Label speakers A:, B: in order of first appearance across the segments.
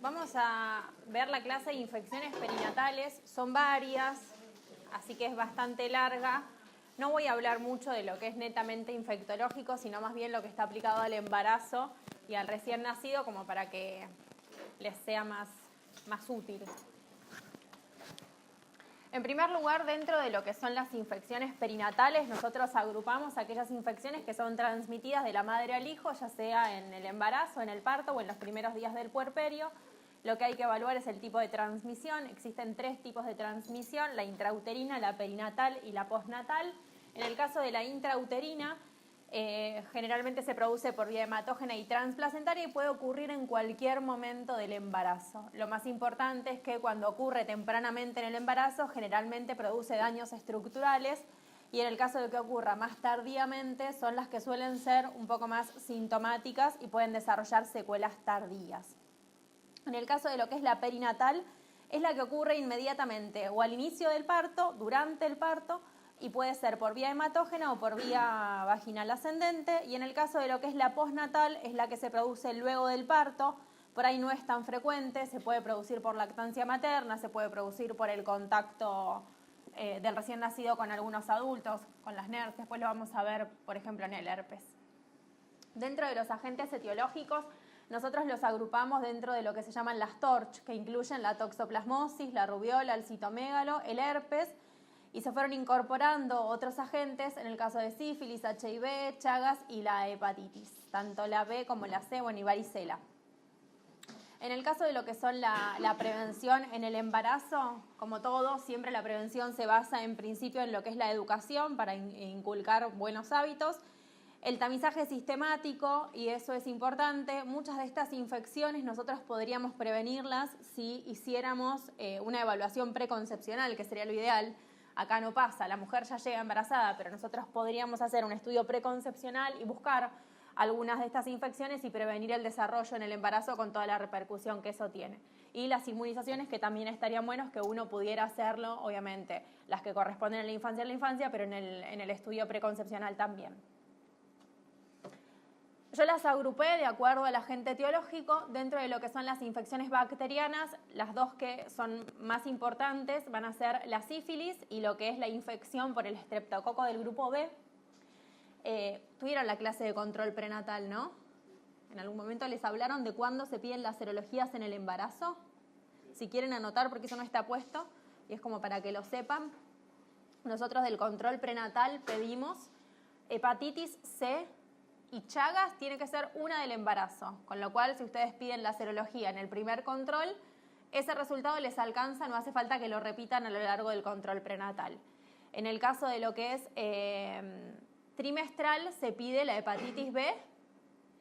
A: Vamos a ver la clase de infecciones perinatales. Son varias, así que es bastante larga. No voy a hablar mucho de lo que es netamente infectológico, sino más bien lo que está aplicado al embarazo y al recién nacido, como para que les sea más útil. En primer lugar, dentro de lo que son las infecciones perinatales, nosotros agrupamos aquellas infecciones que son transmitidas de la madre al hijo, ya sea en el embarazo, en el parto o en los primeros días del puerperio. Lo que hay que evaluar es el tipo de transmisión. Existen 3 tipos de transmisión: la intrauterina, la perinatal y la postnatal. En el caso de la intrauterina, generalmente se produce por vía hematógena y transplacentaria y puede ocurrir en cualquier momento del embarazo. Lo más importante es que cuando ocurre tempranamente en el embarazo, generalmente produce daños estructurales, y en el caso de que ocurra más tardíamente, son las que suelen ser un poco más sintomáticas y pueden desarrollar secuelas tardías. En el caso de lo que es la perinatal, es la que ocurre inmediatamente o al inicio del parto, durante el parto, y puede ser por vía hematógena o por vía vaginal ascendente. Y en el caso de lo que es la postnatal, es la que se produce luego del parto. Por ahí no es tan frecuente, se puede producir por lactancia materna, se puede producir por el contacto del recién nacido con algunos adultos, con las NERS. Después lo vamos a ver, por ejemplo, en el herpes. Dentro de los agentes etiológicos, nosotros los agrupamos dentro de lo que se llaman las TORCH, que incluyen la toxoplasmosis, la rubiola, el citomégalo, el herpes, y se fueron incorporando otros agentes en el caso de sífilis, HIV, Chagas y la hepatitis, tanto la B como la C, y varicela. En el caso de lo que son la prevención en el embarazo, como todo, siempre la prevención se basa en principio en lo que es la educación para inculcar buenos hábitos. El tamizaje sistemático, y eso es importante. Muchas de estas infecciones nosotros podríamos prevenirlas si hiciéramos una evaluación preconcepcional, que sería lo ideal. Acá no pasa, la mujer ya llega embarazada, pero nosotros podríamos hacer un estudio preconcepcional y buscar algunas de estas infecciones y prevenir el desarrollo en el embarazo con toda la repercusión que eso tiene. Y las inmunizaciones, que también estarían buenos que uno pudiera hacerlo, obviamente, las que corresponden a la infancia, pero en el estudio preconcepcional también. Yo las agrupé de acuerdo al agente etiológico. Dentro de lo que son las infecciones bacterianas, las dos que son más importantes van a ser la sífilis y lo que es la infección por el estreptococo del grupo B. Tuvieron la clase de control prenatal, ¿no? En algún momento les hablaron de cuándo se piden las serologías en el embarazo. Si quieren anotar, porque eso no está puesto, y es como para que lo sepan. Nosotros del control prenatal pedimos hepatitis C y Chagas, tiene que ser una del embarazo, con lo cual si ustedes piden la serología en el primer control, ese resultado les alcanza, no hace falta que lo repitan a lo largo del control prenatal. En el caso de lo que es trimestral, se pide la hepatitis B,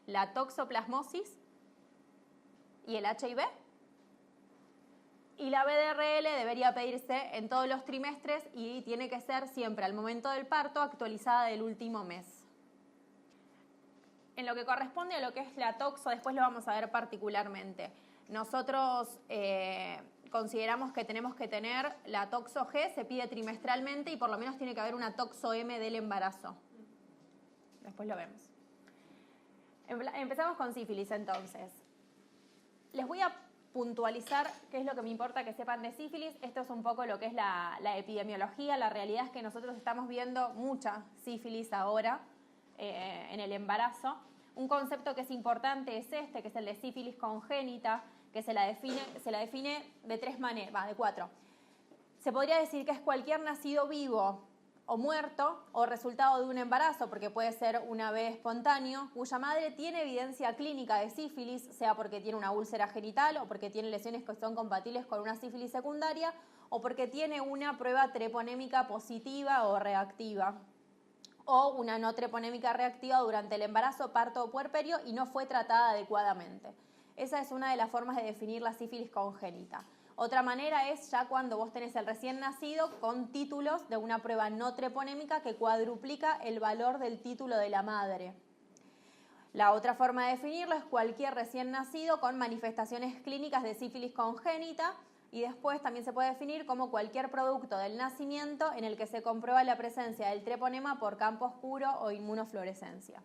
A: la toxoplasmosis y el HIV. Y la BDRL debería pedirse en todos los trimestres y tiene que ser siempre al momento del parto, actualizada del último mes. En lo que corresponde a lo que es la toxo, después lo vamos a ver particularmente. Nosotros consideramos que tenemos que tener la toxo G, se pide trimestralmente, y por lo menos tiene que haber una toxo M del embarazo. Después lo vemos. Empezamos con sífilis entonces. Les voy a puntualizar qué es lo que me importa que sepan de sífilis. Esto es un poco lo que es la epidemiología. La realidad es que nosotros estamos viendo mucha sífilis ahora en el embarazo. Un concepto que es importante es este, que es el de sífilis congénita, que se la define de 3 maneras, de 4. Se podría decir que es cualquier nacido vivo o muerto o resultado de un embarazo, porque puede ser una bebé espontáneo, cuya madre tiene evidencia clínica de sífilis, sea porque tiene una úlcera genital o porque tiene lesiones que son compatibles con una sífilis secundaria o porque tiene una prueba treponémica positiva o reactiva, o una no treponémica reactiva durante el embarazo, parto o puerperio y no fue tratada adecuadamente. Esa es una de las formas de definir la sífilis congénita. Otra manera es ya cuando vos tenés el recién nacido con títulos de una prueba no treponémica que cuadruplica el valor del título de la madre. La otra forma de definirlo es cualquier recién nacido con manifestaciones clínicas de sífilis congénita, y después también se puede definir como cualquier producto del nacimiento en el que se comprueba la presencia del treponema por campo oscuro o inmunofluorescencia.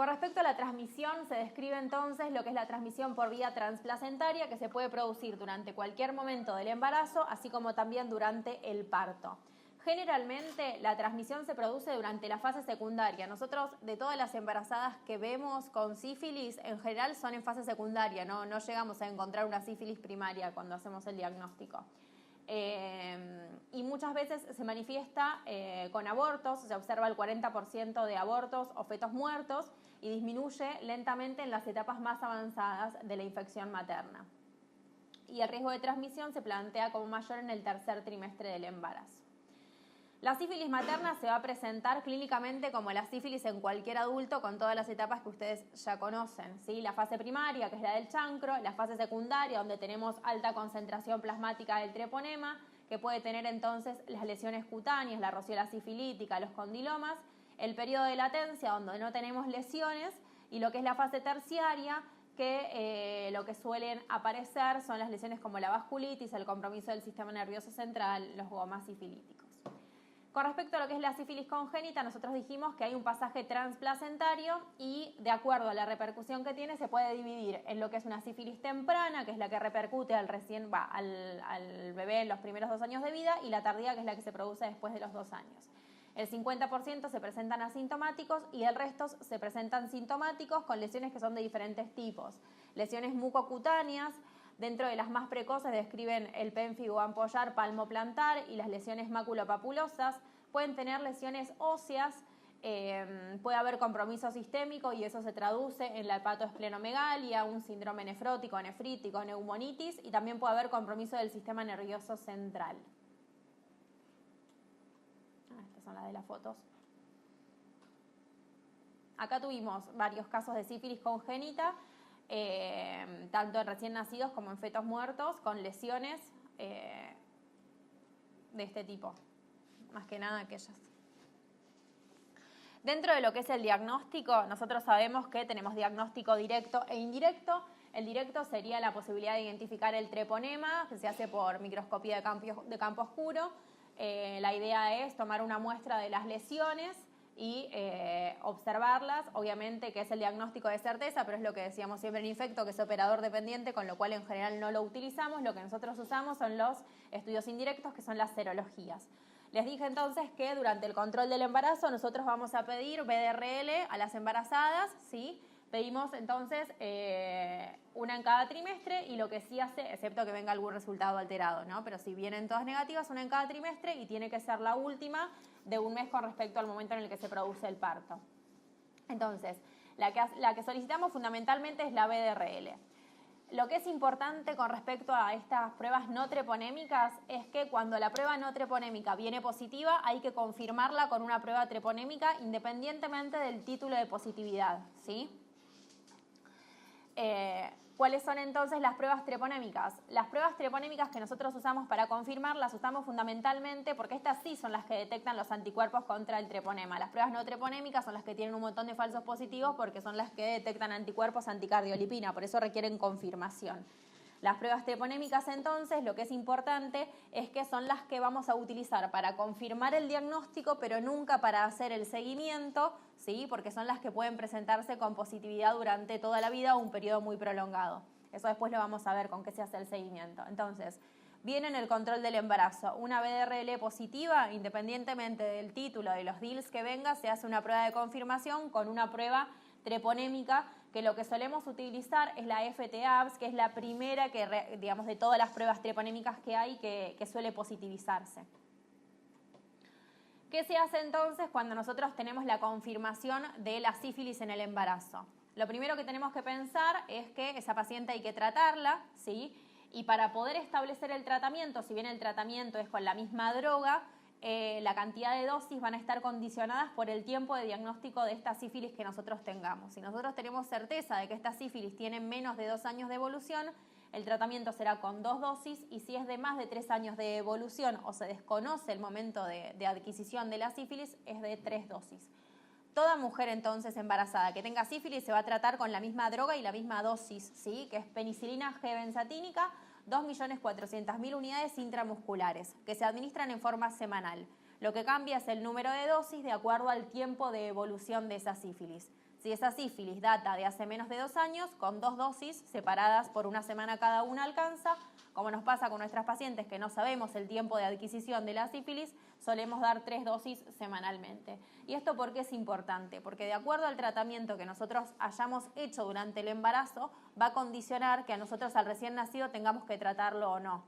A: Con respecto a la transmisión, se describe entonces lo que es la transmisión por vía transplacentaria, que se puede producir durante cualquier momento del embarazo, así como también durante el parto. Generalmente la transmisión se produce durante la fase secundaria. Nosotros, de todas las embarazadas que vemos con sífilis, en general son en fase secundaria, no llegamos a encontrar una sífilis primaria cuando hacemos el diagnóstico. Y muchas veces se manifiesta con abortos, se observa el 40% de abortos o fetos muertos y disminuye lentamente en las etapas más avanzadas de la infección materna. Y el riesgo de transmisión se plantea como mayor en el tercer trimestre del embarazo. La sífilis materna se va a presentar clínicamente como la sífilis en cualquier adulto con todas las etapas que ustedes ya conocen, ¿sí? La fase primaria, que es la del chancro, la fase secundaria, donde tenemos alta concentración plasmática del treponema, que puede tener entonces las lesiones cutáneas, la rociola sifilítica, los condilomas, el periodo de latencia, donde no tenemos lesiones, y lo que es la fase terciaria, que lo que suelen aparecer son las lesiones como la vasculitis, el compromiso del sistema nervioso central, los gomas sifilíticos. Con respecto a lo que es la sífilis congénita, nosotros dijimos que hay un pasaje transplacentario y de acuerdo a la repercusión que tiene se puede dividir en lo que es una sífilis temprana, que es la que repercute al bebé en los primeros 2 años de vida, y la tardía, que es la que se produce después de los 2 años. El 50% se presentan asintomáticos y el resto se presentan sintomáticos con lesiones que son de diferentes tipos. Lesiones mucocutáneas. Dentro de las más precoces describen el pénfigo ampollar palmoplantar y las lesiones maculopapulosas. Pueden tener lesiones óseas, puede haber compromiso sistémico y eso se traduce en la hepatoesplenomegalia, un síndrome nefrótico, nefrítico, neumonitis, y también puede haber compromiso del sistema nervioso central. Estas son las de las fotos. Acá tuvimos varios casos de sífilis congénita, tanto en recién nacidos como en fetos muertos, con lesiones de este tipo, más que nada aquellas. Dentro de lo que es el diagnóstico, nosotros sabemos que tenemos diagnóstico directo e indirecto. El directo sería la posibilidad de identificar el treponema, que se hace por microscopía de campo oscuro. La idea es tomar una muestra de las lesiones y observarlas, obviamente que es el diagnóstico de certeza, pero es lo que decíamos siempre en Infecto, que es operador dependiente, con lo cual en general no lo utilizamos. Lo que nosotros usamos son los estudios indirectos, que son las serologías. Les dije entonces que durante el control del embarazo nosotros vamos a pedir BDRL a las embarazadas, ¿sí? Pedimos entonces una en cada trimestre, y lo que sí hace, excepto que venga algún resultado alterado, ¿no? Pero si vienen todas negativas, una en cada trimestre, y tiene que ser la última de 1 mes con respecto al momento en el que se produce el parto. Entonces, la que solicitamos fundamentalmente es la BDRL. Lo que es importante con respecto a estas pruebas no treponémicas es que cuando la prueba no treponémica viene positiva, hay que confirmarla con una prueba treponémica independientemente del título de positividad, ¿sí? ¿Cuáles son entonces las pruebas treponémicas? Las pruebas treponémicas que nosotros usamos para confirmar las usamos fundamentalmente porque estas sí son las que detectan los anticuerpos contra el treponema. Las pruebas no treponémicas son las que tienen un montón de falsos positivos porque son las que detectan anticuerpos anticardiolipina, por eso requieren confirmación. Las pruebas treponémicas, entonces, lo que es importante es que son las que vamos a utilizar para confirmar el diagnóstico, pero nunca para hacer el seguimiento, ¿sí? Porque son las que pueden presentarse con positividad durante toda la vida o un periodo muy prolongado. Eso después lo vamos a ver con qué se hace el seguimiento. Entonces, viene en el control del embarazo una BDRL positiva, independientemente del título, de los DILs que venga, se hace una prueba de confirmación con una prueba treponémica, que lo que solemos utilizar es la FT-ABS, que es la primera que, digamos, de todas las pruebas treponémicas que hay que suele positivizarse. ¿Qué se hace entonces cuando nosotros tenemos la confirmación de la sífilis en el embarazo? Lo primero que tenemos que pensar es que esa paciente hay que tratarla, ¿sí? Y para poder establecer el tratamiento, si bien el tratamiento es con la misma droga, la cantidad de dosis van a estar condicionadas por el tiempo de diagnóstico de esta sífilis que nosotros tengamos. Si nosotros tenemos certeza de que esta sífilis tiene menos de 2 años de evolución, el tratamiento será con 2 dosis, y si es de más de 3 años de evolución o se desconoce el momento de adquisición de la sífilis, es de 3 dosis. Toda mujer entonces embarazada que tenga sífilis se va a tratar con la misma droga y la misma dosis, ¿sí? Que es penicilina G-benzatínica, 2.400.000 unidades intramusculares, que se administran en forma semanal. Lo que cambia es el número de dosis de acuerdo al tiempo de evolución de esa sífilis. Si esa sífilis data de hace menos de 2 años, con 2 dosis separadas por 1 semana cada una alcanza. Como nos pasa con nuestras pacientes que no sabemos el tiempo de adquisición de la sífilis, solemos dar 3 dosis semanalmente. ¿Y esto por qué es importante? Porque de acuerdo al tratamiento que nosotros hayamos hecho durante el embarazo, va a condicionar que a nosotros al recién nacido tengamos que tratarlo o no.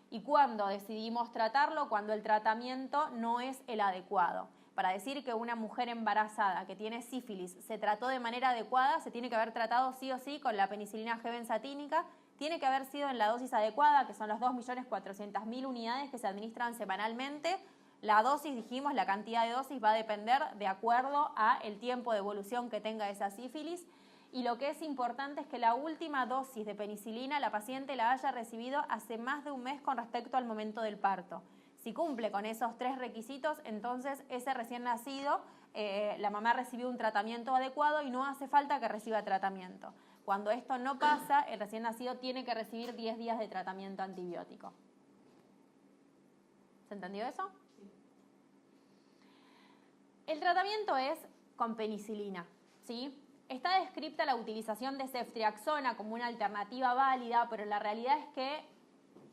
A: ¿Y cuándo decidimos tratarlo? Cuando el tratamiento no es el adecuado. Para decir que una mujer embarazada que tiene sífilis se trató de manera adecuada, se tiene que haber tratado sí o sí con la penicilina G benzatínica, tiene que haber sido en la dosis adecuada, que son las 2.400.000 unidades que se administran semanalmente. La dosis, dijimos, la cantidad de dosis va a depender de acuerdo a el tiempo de evolución que tenga esa sífilis. Y lo que es importante es que la última dosis de penicilina la paciente la haya recibido hace más de un mes con respecto al momento del parto. Si cumple con esos 3 requisitos, entonces ese recién nacido, la mamá recibió un tratamiento adecuado y no hace falta que reciba tratamiento. Cuando esto no pasa, el recién nacido tiene que recibir 10 días de tratamiento antibiótico. ¿Se entendió eso? Sí. El tratamiento es con penicilina, ¿sí? Está descrita la utilización de ceftriaxona como una alternativa válida, pero la realidad es que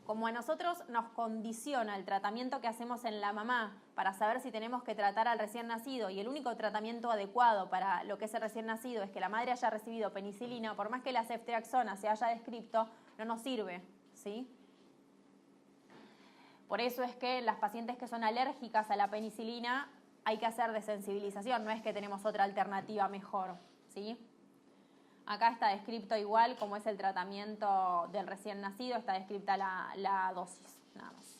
A: como a nosotros nos condiciona el tratamiento que hacemos en la mamá para saber si tenemos que tratar al recién nacido y el único tratamiento adecuado para lo que es el recién nacido es que la madre haya recibido penicilina, por más que la ceftriaxona se haya descrito, no nos sirve, ¿sí? Por eso es que las pacientes que son alérgicas a la penicilina hay que hacer desensibilización, no es que tenemos otra alternativa mejor, ¿sí? Acá está descrito igual como es el tratamiento del recién nacido, está descrita la dosis, nada más.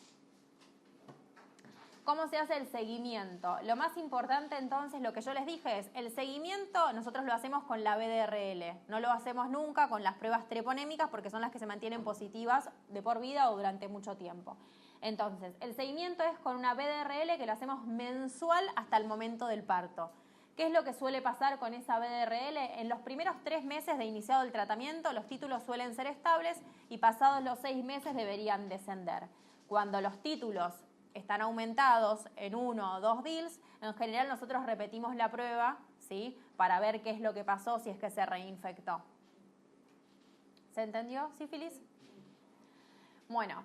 A: ¿Cómo se hace el seguimiento? Lo más importante entonces, lo que yo les dije es, el seguimiento nosotros lo hacemos con la BDRL, no lo hacemos nunca con las pruebas treponémicas porque son las que se mantienen positivas de por vida o durante mucho tiempo. Entonces, el seguimiento es con una BDRL que lo hacemos mensual hasta el momento del parto. ¿Qué es lo que suele pasar con esa BDRL? En los primeros 3 meses de iniciado el tratamiento, los títulos suelen ser estables y pasados los 6 meses deberían descender. Cuando los títulos están aumentados en 1 o 2 DILs, en general nosotros repetimos la prueba, ¿sí? Para ver qué es lo que pasó si es que se reinfectó. ¿Se entendió, sífilis? Bueno.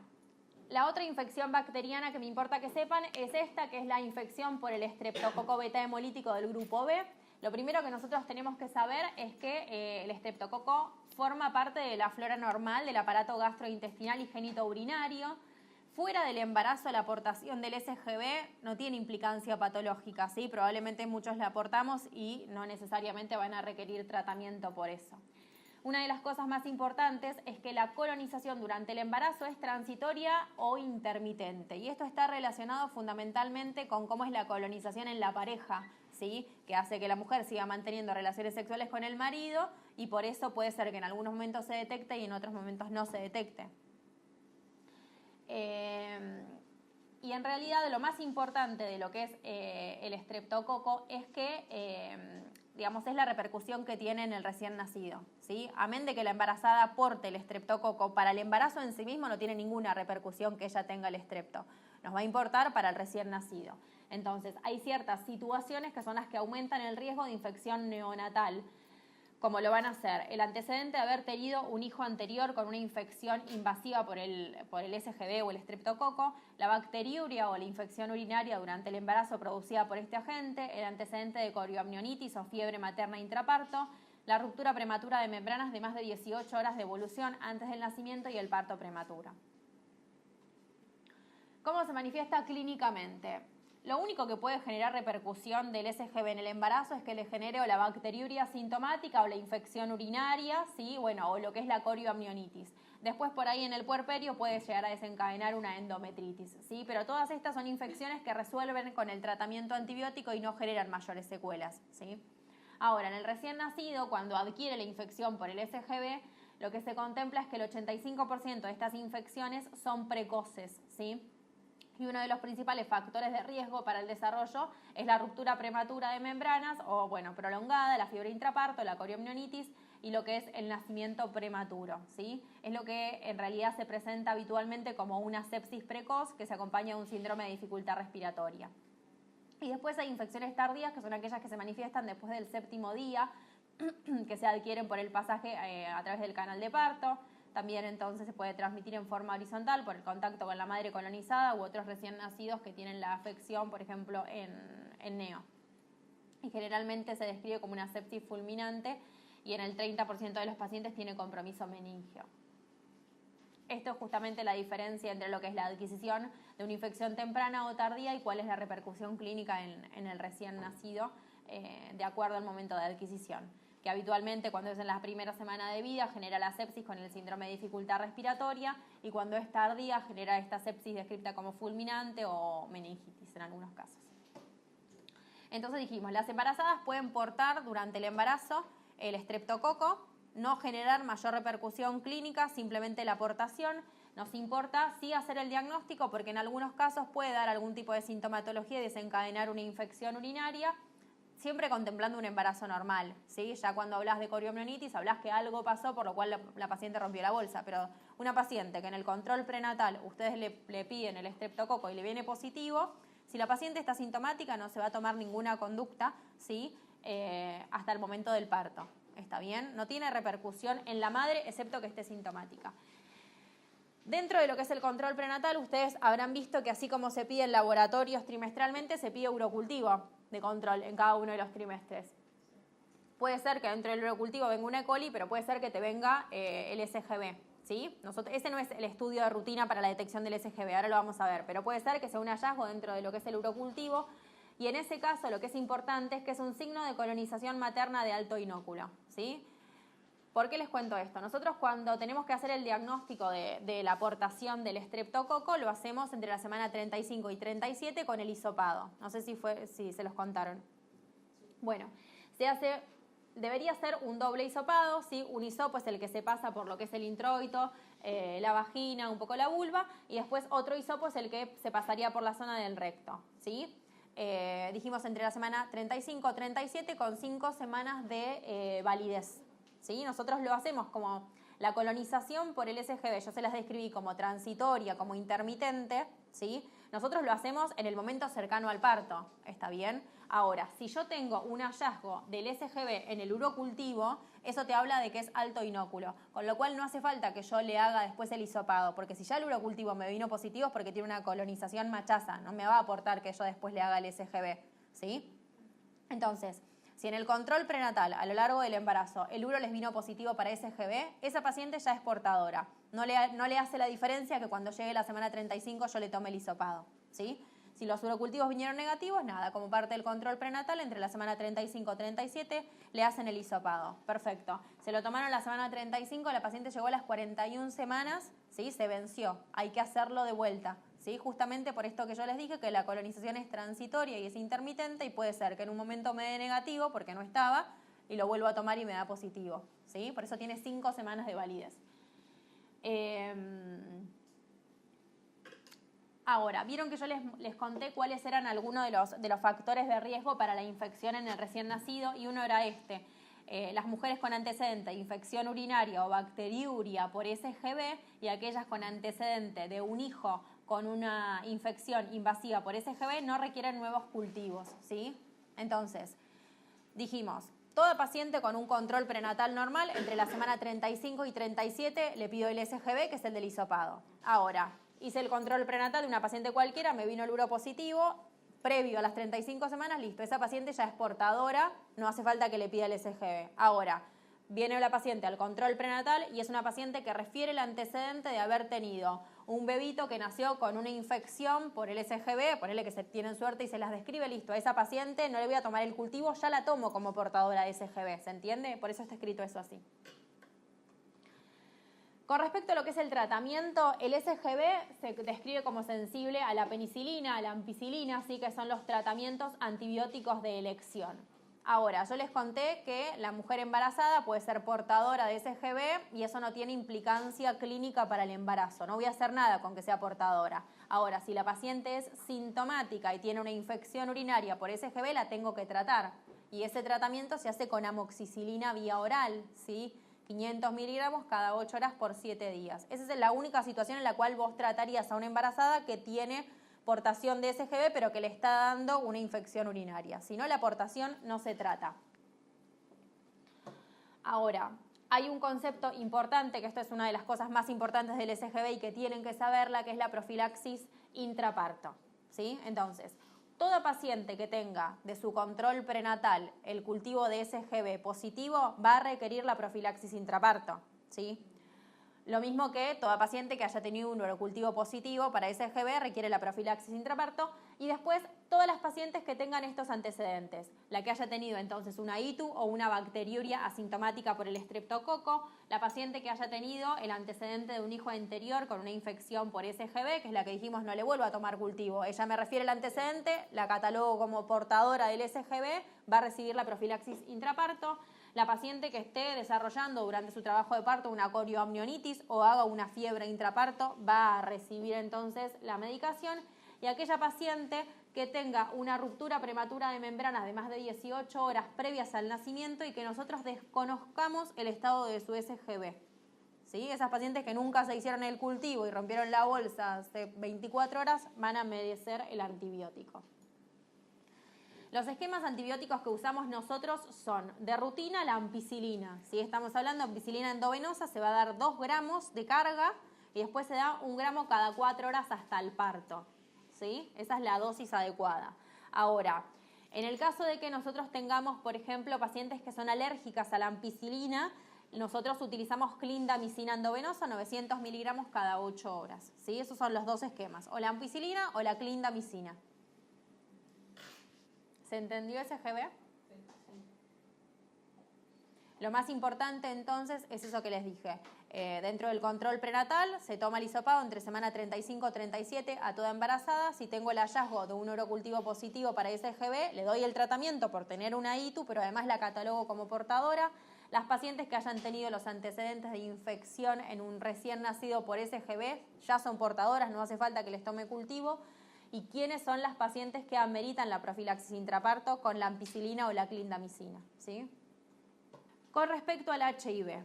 A: La otra infección bacteriana que me importa que sepan es esta, que es la infección por el estreptococo beta hemolítico del grupo B. Lo primero que nosotros tenemos que saber es que el estreptococo forma parte de la flora normal del aparato gastrointestinal y genitourinario. Fuera del embarazo, la aportación del SGB no tiene implicancia patológica, ¿sí? Probablemente muchos la aportamos y no necesariamente van a requerir tratamiento por eso. Una de las cosas más importantes es que la colonización durante el embarazo es transitoria o intermitente. Y esto está relacionado fundamentalmente con cómo es la colonización en la pareja, ¿sí? Que hace que la mujer siga manteniendo relaciones sexuales con el marido y por eso puede ser que en algunos momentos se detecte y en otros momentos no se detecte. Y en realidad lo más importante de lo que es el estreptococo es que, digamos, es la repercusión que tiene en el recién nacido, ¿sí? Amén de que la embarazada aporte el estreptococo, para el embarazo en sí mismo no tiene ninguna repercusión que ella tenga el estrepto. Nos va a importar para el recién nacido. Entonces, hay ciertas situaciones que son las que aumentan el riesgo de infección neonatal. Como lo van a hacer, el antecedente de haber tenido un hijo anterior con una infección invasiva por el SGB o el estreptococo, la bacteriuria o la infección urinaria durante el embarazo producida por este agente, el antecedente de corioamnionitis o fiebre materna intraparto, la ruptura prematura de membranas de más de 18 horas de evolución antes del nacimiento y el parto prematuro. ¿Cómo se manifiesta clínicamente? Lo único que puede generar repercusión del SGB en el embarazo es que le genere o la bacteriuria sintomática o la infección urinaria, ¿sí? Bueno, o lo que es la corioamnionitis. Después por ahí en el puerperio puede llegar a desencadenar una endometritis, ¿sí? Pero todas estas son infecciones que resuelven con el tratamiento antibiótico y no generan mayores secuelas, ¿sí? Ahora, en el recién nacido, cuando adquiere la infección por el SGB, lo que se contempla es que el 85% de estas infecciones son precoces, ¿sí? Y uno de los principales factores de riesgo para el desarrollo es la ruptura prematura de membranas o, bueno, prolongada, la fiebre intraparto, la corioamnionitis y lo que es el nacimiento prematuro, ¿sí? Es lo que en realidad se presenta habitualmente como una sepsis precoz que se acompaña de un síndrome de dificultad respiratoria. Y después hay infecciones tardías, que son aquellas que se manifiestan después del 7º día, que se adquieren por el pasaje a través del canal de parto. También entonces se puede transmitir en forma horizontal por el contacto con la madre colonizada u otros recién nacidos que tienen la afección, por ejemplo, en neo. Y generalmente se describe como una sepsis fulminante y en el 30% de los pacientes tiene compromiso meningio. Esto es justamente la diferencia entre lo que es la adquisición de una infección temprana o tardía y cuál es la repercusión clínica en el recién nacido de acuerdo al momento de adquisición. Que habitualmente cuando es en la primera semana de vida genera la sepsis con el síndrome de dificultad respiratoria y cuando es tardía genera esta sepsis descrita como fulminante o meningitis en algunos casos. Entonces dijimos, las embarazadas pueden portar durante el embarazo el estreptococo, no generar mayor repercusión clínica, simplemente la portación. Nos importa sí hacer el diagnóstico porque en algunos casos puede dar algún tipo de sintomatología y desencadenar una infección urinaria, siempre contemplando un embarazo normal, ¿sí? Ya cuando hablas de coriomionitis, hablas que algo pasó por lo cual la paciente rompió la bolsa, pero una paciente que en el control prenatal ustedes le piden el estreptococo y le viene positivo, si la paciente está sintomática no se va a tomar ninguna conducta, ¿sí? Hasta el momento del parto. ¿Está bien? No tiene repercusión en la madre excepto que esté sintomática. Dentro de lo que es el control prenatal, ustedes habrán visto que así como se pide en laboratorios trimestralmente, se pide urocultivo de control en cada uno de los trimestres. Puede ser que dentro del urocultivo venga una E. coli, pero puede ser que te venga el SGB, ¿sí? Ese no es el estudio de rutina para la detección del SGB, ahora lo vamos a ver, pero puede ser que sea un hallazgo dentro de lo que es el urocultivo. Y en ese caso lo que es importante es que es un signo de colonización materna de alto inóculo, ¿sí? ¿Por qué les cuento esto? Nosotros cuando tenemos que hacer el diagnóstico de la aportación del estreptococo lo hacemos entre la semana 35 y 37 con el hisopado. No sé si se los contaron. Bueno, debería ser un doble hisopado, ¿sí? Un hisopo es el que se pasa por lo que es el introito, la vagina, un poco la vulva, y después otro hisopo es el que se pasaría por la zona del recto, ¿sí? Dijimos entre la semana 35 o 37 con 5 semanas de validez, ¿sí? Nosotros lo hacemos como la colonización por el SGB, yo se las describí como transitoria, como intermitente, ¿sí? Nosotros lo hacemos en el momento cercano al parto, ¿está bien? Ahora, si yo tengo un hallazgo del SGB en el urocultivo, eso te habla de que es alto inóculo, con lo cual no hace falta que yo le haga después el hisopado, porque si ya el urocultivo me vino positivo es porque tiene una colonización machaza, no me va a aportar que yo después le haga el SGB, ¿sí? Entonces, si en el control prenatal a lo largo del embarazo el uro les vino positivo para SGB, esa paciente ya es portadora. No le hace la diferencia que cuando llegue la semana 35 yo le tome el hisopado, ¿sí? Si los urocultivos vinieron negativos, nada, como parte del control prenatal, entre la semana 35 y 37 le hacen el hisopado. Perfecto. Se lo tomaron la semana 35, la paciente llegó a las 41 semanas, ¿sí? Se venció. Hay que hacerlo de vuelta, ¿sí? Justamente por esto que yo les dije, que la colonización es transitoria y es intermitente y puede ser que en un momento me dé negativo porque no estaba y lo vuelvo a tomar y me da positivo, ¿sí? Por eso tiene 5 semanas de validez. Ahora, vieron que yo les conté cuáles eran algunos de los factores de riesgo para la infección en el recién nacido y uno era este. Las mujeres con antecedente de infección urinaria o bacteriuria por SGB y aquellas con antecedente de un hijo con una infección invasiva por SGB no requieren nuevos cultivos, ¿sí? Entonces, dijimos, toda paciente con un control prenatal normal, entre la semana 35 y 37 le pido el SGB, que es el del hisopado. Ahora, hice el control prenatal de una paciente cualquiera, me vino el uro positivo, previo a las 35 semanas, listo, esa paciente ya es portadora, no hace falta que le pida el SGB. Ahora, viene la paciente al control prenatal y es una paciente que refiere el antecedente de haber tenido un bebito que nació con una infección por el SGB, ponele que se tienen suerte y se las describe, listo, a esa paciente no le voy a tomar el cultivo, ya la tomo como portadora de SGB, ¿se entiende? Por eso está escrito eso así. Con respecto a lo que es el tratamiento, el SGB se describe como sensible a la penicilina, a la ampicilina, ¿sí? Que son los tratamientos antibióticos de elección. Ahora, yo les conté que la mujer embarazada puede ser portadora de SGB y eso no tiene implicancia clínica para el embarazo. No voy a hacer nada con que sea portadora. Ahora, si la paciente es sintomática y tiene una infección urinaria por SGB, la tengo que tratar. Y ese tratamiento se hace con amoxicilina vía oral, ¿sí? 500 miligramos cada 8 horas por 7 días. Esa es la única situación en la cual vos tratarías a una embarazada que tiene portación de SGB, pero que le está dando una infección urinaria. Si no, la portación no se trata. Ahora, hay un concepto importante, que esto es una de las cosas más importantes del SGB y que tienen que saberla, que es la profilaxis intraparto, ¿sí? Entonces, toda paciente que tenga de su control prenatal el cultivo de SGB positivo va a requerir la profilaxis intraparto, ¿sí? Lo mismo que toda paciente que haya tenido un urocultivo positivo para SGB requiere la profilaxis intraparto, y después todas las pacientes que tengan estos antecedentes, la que haya tenido entonces una ITU o una bacteriuria asintomática por el estreptococo, la paciente que haya tenido el antecedente de un hijo anterior con una infección por SGB, que es la que dijimos no le vuelvo a tomar cultivo, ella me refiere el antecedente, la catalogo como portadora del SGB, va a recibir la profilaxis intraparto. La paciente que esté desarrollando durante su trabajo de parto una corioamnionitis o haga una fiebre intraparto va a recibir entonces la medicación, y aquella paciente que tenga una ruptura prematura de membranas de más de 18 horas previas al nacimiento y que nosotros desconozcamos el estado de su SGB. ¿Sí? Esas pacientes que nunca se hicieron el cultivo y rompieron la bolsa hace 24 horas van a merecer el antibiótico. Los esquemas antibióticos que usamos nosotros son de rutina la ampicilina. Si estamos hablando de ampicilina endovenosa, se va a dar 2 gramos de carga y después se da 1 gramo cada 4 horas hasta el parto, ¿sí? Esa es la dosis adecuada. Ahora, en el caso de que nosotros tengamos, por ejemplo, pacientes que son alérgicas a la ampicilina, nosotros utilizamos clindamicina endovenosa, 900 miligramos cada 8 horas, ¿sí? Esos son los 2 esquemas, o la ampicilina o la clindamicina. ¿Se entendió SGB? Sí. Lo más importante entonces es eso que les dije. Dentro del control prenatal se toma el hisopado entre semana 35-37 a toda embarazada. Si tengo el hallazgo de un urocultivo positivo para SGB, le doy el tratamiento por tener una ITU, pero además la catalogo como portadora. Las pacientes que hayan tenido los antecedentes de infección en un recién nacido por SGB ya son portadoras, no hace falta que les tome cultivo. ¿Y quiénes son las pacientes que ameritan la profilaxis intraparto con la ampicilina o la clindamicina? ¿Sí? Con respecto al HIV,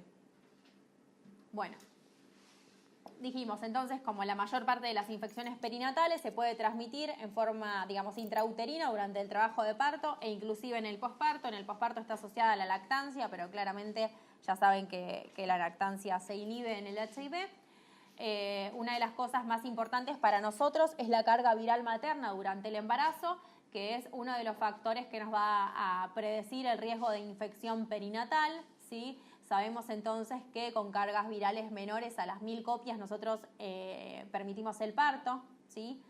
A: bueno, dijimos entonces como la mayor parte de las infecciones perinatales se puede transmitir en forma, digamos, intrauterina durante el trabajo de parto e inclusive en el posparto. En el posparto está asociada a la lactancia, pero claramente ya saben que la lactancia se inhibe en el HIV. Una de las cosas más importantes para nosotros es la carga viral materna durante el embarazo, que es uno de los factores que nos va a predecir el riesgo de infección perinatal, ¿sí? Sabemos entonces que con cargas virales menores a las 1000 copias nosotros permitimos el parto, ¿sí?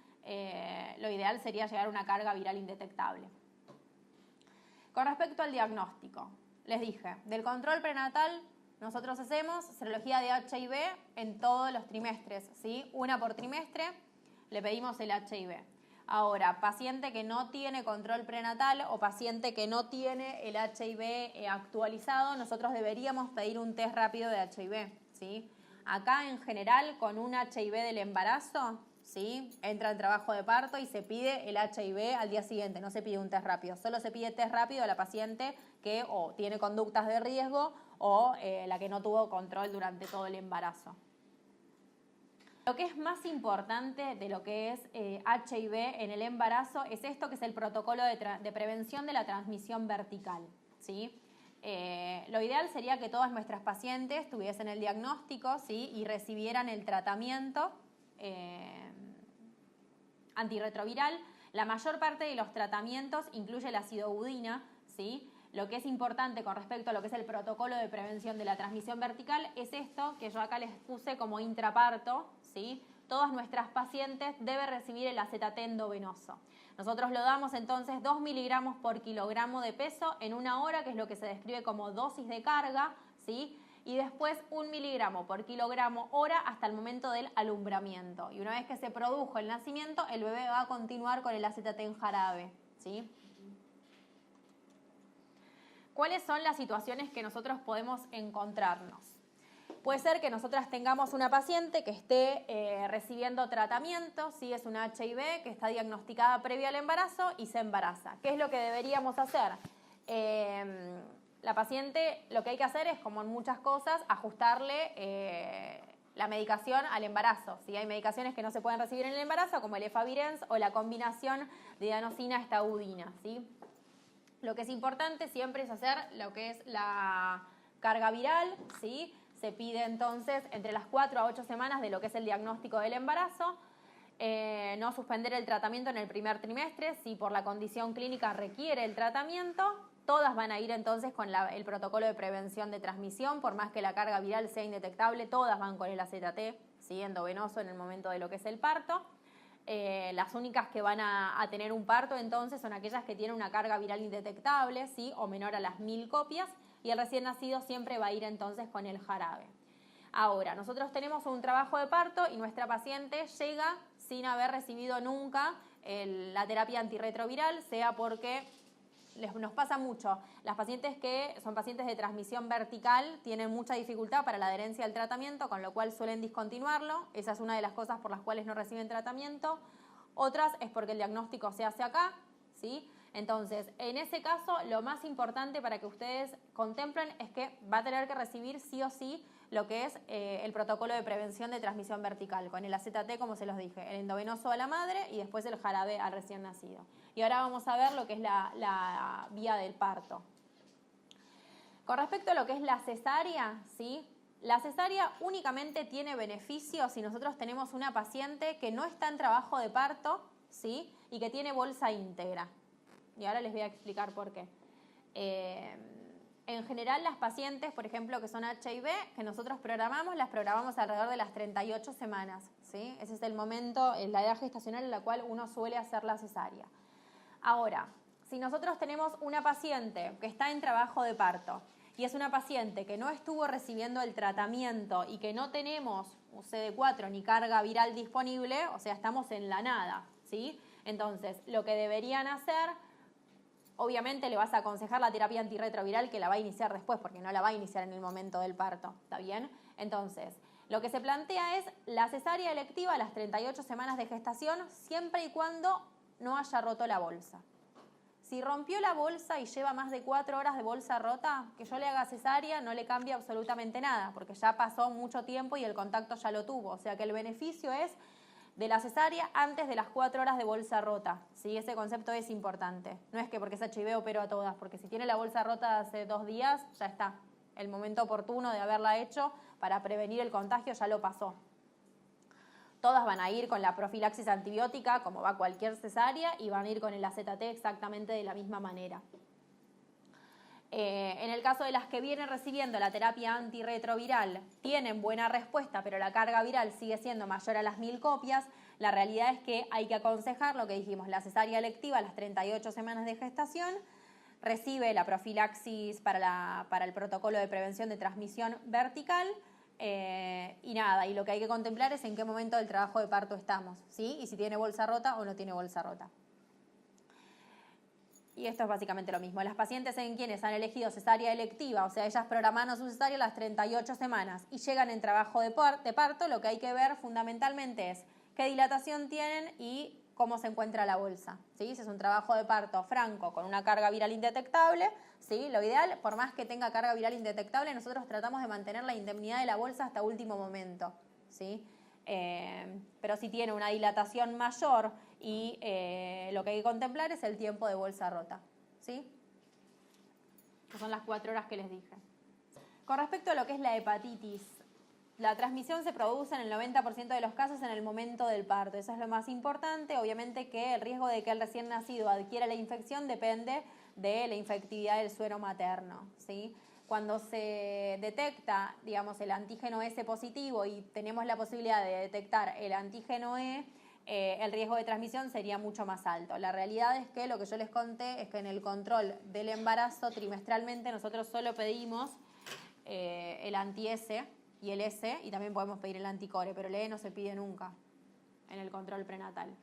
A: Lo ideal sería llegar a una carga viral indetectable. Con respecto al diagnóstico, les dije, del control prenatal nosotros hacemos serología de HIV en todos los trimestres, ¿sí? 1 por trimestre le pedimos el HIV. Ahora, paciente que no tiene control prenatal o paciente que no tiene el HIV actualizado, nosotros deberíamos pedir un test rápido de HIV, ¿sí? Acá en general con un HIV del embarazo, ¿sí? Entra en trabajo de parto y se pide el HIV al día siguiente, no se pide un test rápido, solo se pide test rápido a la paciente que o tiene conductas de riesgo o la que no tuvo control durante todo el embarazo. Lo que es más importante de lo que es HIV en el embarazo es esto, que es el protocolo de prevención de la transmisión vertical, ¿sí? Lo ideal sería que todas nuestras pacientes tuviesen el diagnóstico, ¿sí? Y recibieran el tratamiento antirretroviral. La mayor parte de los tratamientos incluye la acidobudina, ¿sí? Lo que es importante con respecto a lo que es el protocolo de prevención de la transmisión vertical es esto que yo acá les puse como intraparto, ¿sí? Todas nuestras pacientes deben recibir el acetate endovenoso. Nosotros lo damos entonces 2 miligramos por kilogramo de peso en 1 hora, que es lo que se describe como dosis de carga, ¿sí? Y después 1 miligramo por kilogramo hora hasta el momento del alumbramiento. Y una vez que se produjo el nacimiento, el bebé va a continuar con el acetate en jarabe, ¿sí? ¿Cuáles son las situaciones que nosotros podemos encontrarnos? Puede ser que nosotras tengamos una paciente que esté recibiendo tratamiento, ¿sí? Es una HIV que está diagnosticada previa al embarazo y se embaraza. ¿Qué es lo que deberíamos hacer? La paciente, lo que hay que hacer es, como en muchas cosas, ajustarle la medicación al embarazo. ¿Sí? Hay medicaciones que no se pueden recibir en el embarazo, como el efavirenz o la combinación de idanosina-estaudina. ¿Sí? Lo que es importante siempre es hacer lo que es la carga viral. ¿Sí? Se pide entonces entre las 4 a 8 semanas de lo que es el diagnóstico del embarazo. No suspender el tratamiento en el primer trimestre si por la condición clínica requiere el tratamiento. Todas van a ir entonces con el protocolo de prevención de transmisión, por más que la carga viral sea indetectable, todas van con el AZT, ¿sí? Endovenoso en el momento de lo que es el parto. Las únicas que van a tener un parto entonces son aquellas que tienen una carga viral indetectable, ¿sí? O menor a las 1000 copias, y el recién nacido siempre va a ir entonces con el jarabe. Ahora, nosotros tenemos un trabajo de parto y nuestra paciente llega sin haber recibido nunca la terapia antirretroviral, sea porque nos pasa mucho. Las pacientes que son pacientes de transmisión vertical tienen mucha dificultad para la adherencia al tratamiento, con lo cual suelen discontinuarlo. Esa es una de las cosas por las cuales no reciben tratamiento. Otras es porque el diagnóstico se hace acá, ¿sí? Entonces, en ese caso, lo más importante para que ustedes contemplen es que va a tener que recibir sí o sí lo que es el protocolo de prevención de transmisión vertical, con el AZT, como se los dije, el endovenoso a la madre y después el jarabe al recién nacido. Y ahora vamos a ver lo que es la vía del parto. Con respecto a lo que es la cesárea, ¿sí? La cesárea únicamente tiene beneficios si nosotros tenemos una paciente que no está en trabajo de parto, ¿sí? Y que tiene bolsa íntegra. Y ahora les voy a explicar por qué. En general, las pacientes, por ejemplo, que son HIV, que nosotros programamos, las programamos alrededor de las 38 semanas, ¿sí? Ese es el momento, la edad gestacional en la cual uno suele hacer la cesárea. Ahora, si nosotros tenemos una paciente que está en trabajo de parto y es una paciente que no estuvo recibiendo el tratamiento y que no tenemos CD4 ni carga viral disponible, o sea, estamos en la nada, ¿sí? Entonces, lo que deberían hacer, obviamente le vas a aconsejar la terapia antirretroviral, que la va a iniciar después, porque no la va a iniciar en el momento del parto, ¿está bien? Entonces, lo que se plantea es la cesárea electiva a las 38 semanas de gestación, siempre y cuando no haya roto la bolsa. Si rompió la bolsa y lleva más de 4 horas de bolsa rota, que yo le haga cesárea no le cambia absolutamente nada, porque ya pasó mucho tiempo y el contacto ya lo tuvo. O sea que el beneficio es de la cesárea antes de las 4 horas de bolsa rota. ¿Sí? Ese concepto es importante. No es que porque es HIV opero a todas, porque si tiene la bolsa rota hace 2 días, ya está. El momento oportuno de haberla hecho para prevenir el contagio ya lo pasó. Todas van a ir con la profilaxis antibiótica, como va cualquier cesárea, y van a ir con el AZT exactamente de la misma manera. En el caso de las que vienen recibiendo la terapia antirretroviral, tienen buena respuesta, pero la carga viral sigue siendo mayor a las 1000 copias, la realidad es que hay que aconsejar lo que dijimos, la cesárea electiva a las 38 semanas de gestación, recibe la profilaxis para el protocolo de prevención de transmisión vertical, y nada, y lo que hay que contemplar es en qué momento del trabajo de parto estamos, ¿sí? Y si tiene bolsa rota o no tiene bolsa rota. Y esto es básicamente lo mismo. Las pacientes en quienes han elegido cesárea electiva, o sea, ellas programaron su cesárea a las 38 semanas y llegan en trabajo de parto, lo que hay que ver fundamentalmente es qué dilatación tienen y cómo se encuentra la bolsa, ¿sí? Si es un trabajo de parto franco con una carga viral indetectable, ¿sí? Lo ideal, por más que tenga carga viral indetectable, nosotros tratamos de mantener la indemnidad de la bolsa hasta último momento, ¿sí? Pero si tiene una dilatación mayor y lo que hay que contemplar es el tiempo de bolsa rota, ¿sí? Que son las 4 horas que les dije. Con respecto a lo que es la hepatitis, la transmisión se produce en el 90% de los casos en el momento del parto. Eso es lo más importante. Obviamente que el riesgo de que el recién nacido adquiera la infección depende de la infectividad del suero materno, ¿sí? Cuando se detecta, digamos, el antígeno S positivo y tenemos la posibilidad de detectar el antígeno E, el riesgo de transmisión sería mucho más alto. La realidad es que lo que yo les conté es que en el control del embarazo trimestralmente nosotros solo pedimos el anti-S y el S, y también podemos pedir el anticore, pero el E no se pide nunca en el control prenatal.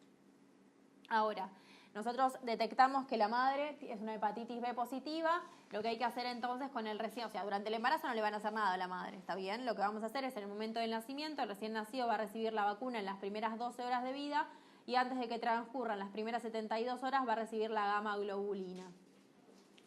A: Ahora, nosotros detectamos que la madre es una hepatitis B positiva, lo que hay que hacer entonces con el recién, o sea, durante el embarazo no le van a hacer nada a la madre, ¿está bien? Lo que vamos a hacer es en el momento del nacimiento, el recién nacido va a recibir la vacuna en las primeras 12 horas de vida y antes de que transcurran las primeras 72 horas va a recibir la gamma globulina.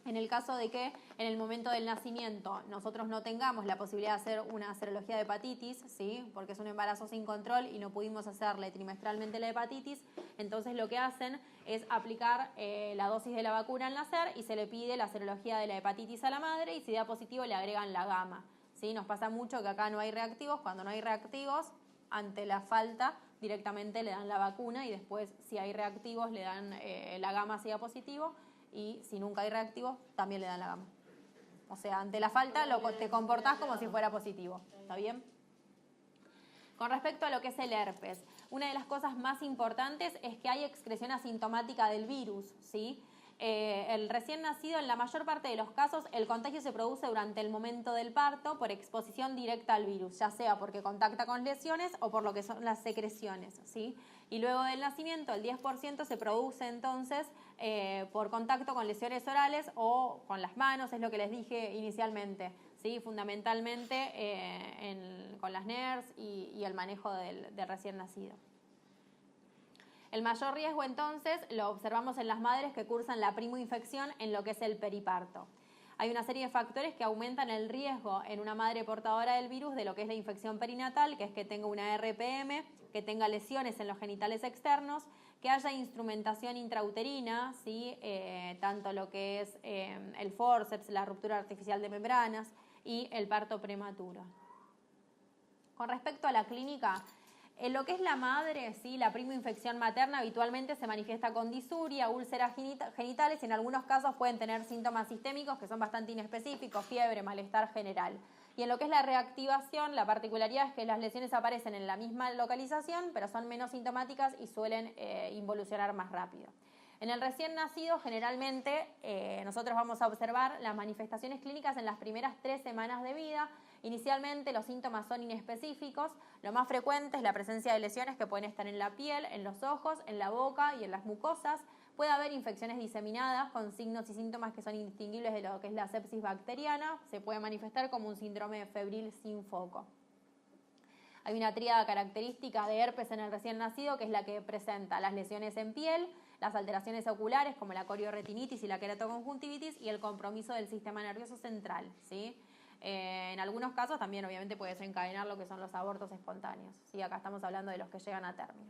A: En el caso de que en el momento del nacimiento nosotros no tengamos la posibilidad de hacer una serología de hepatitis, ¿sí? Porque es un embarazo sin control y no pudimos hacerle trimestralmente la hepatitis, entonces lo que hacen es aplicar la dosis de la vacuna al nacer y se le pide la serología de la hepatitis a la madre y si da positivo le agregan la gama, ¿sí? Nos pasa mucho que acá no hay reactivos, cuando no hay reactivos, ante la falta directamente le dan la vacuna y después si hay reactivos le dan la gama si da positivo. Y si nunca hay reactivos, también le dan la gama. O sea, ante la falta te comportás como si fuera positivo. ¿Está bien? Con respecto a lo que es el herpes, una de las cosas más importantes es que hay excreción asintomática del virus, ¿sí? El recién nacido, en la mayor parte de los casos, el contagio se produce durante el momento del parto por exposición directa al virus, ya sea porque contacta con lesiones o por lo que son las secreciones, ¿sí? Y luego del nacimiento, el 10% se produce entonces por contacto con lesiones orales o con las manos, es lo que les dije inicialmente, ¿sí? Fundamentalmente con las NERS y el manejo del recién nacido. El mayor riesgo entonces lo observamos en las madres que cursan la primoinfección en lo que es el periparto. Hay una serie de factores que aumentan el riesgo en una madre portadora del virus de lo que es la infección perinatal, que es que tenga una RPM, que tenga lesiones en los genitales externos, que haya instrumentación intrauterina, ¿sí? Tanto lo que es el forceps, la ruptura artificial de membranas y el parto prematuro. Con respecto a la clínica, en lo que es la madre, ¿sí? La primoinfección materna habitualmente se manifiesta con disuria, úlceras genitales y en algunos casos pueden tener síntomas sistémicos que son bastante inespecíficos, fiebre, malestar general. Y en lo que es la reactivación, la particularidad es que las lesiones aparecen en la misma localización, pero son menos sintomáticas y suelen involucionar más rápido. En el recién nacido, generalmente nosotros vamos a observar las manifestaciones clínicas en las primeras 3 semanas de vida. Inicialmente los síntomas son inespecíficos, lo más frecuente es la presencia de lesiones que pueden estar en la piel, en los ojos, en la boca y en las mucosas. Puede haber infecciones diseminadas con signos y síntomas que son indistinguibles de lo que es la sepsis bacteriana. Se puede manifestar como un síndrome febril sin foco. Hay una tríada característica de herpes en el recién nacido que es la que presenta las lesiones en piel, las alteraciones oculares como la coriorretinitis y la queratoconjuntivitis y el compromiso del sistema nervioso central, ¿sí? En algunos casos también obviamente puede desencadenar lo que son los abortos espontáneos, ¿sí? Acá estamos hablando de los que llegan a término.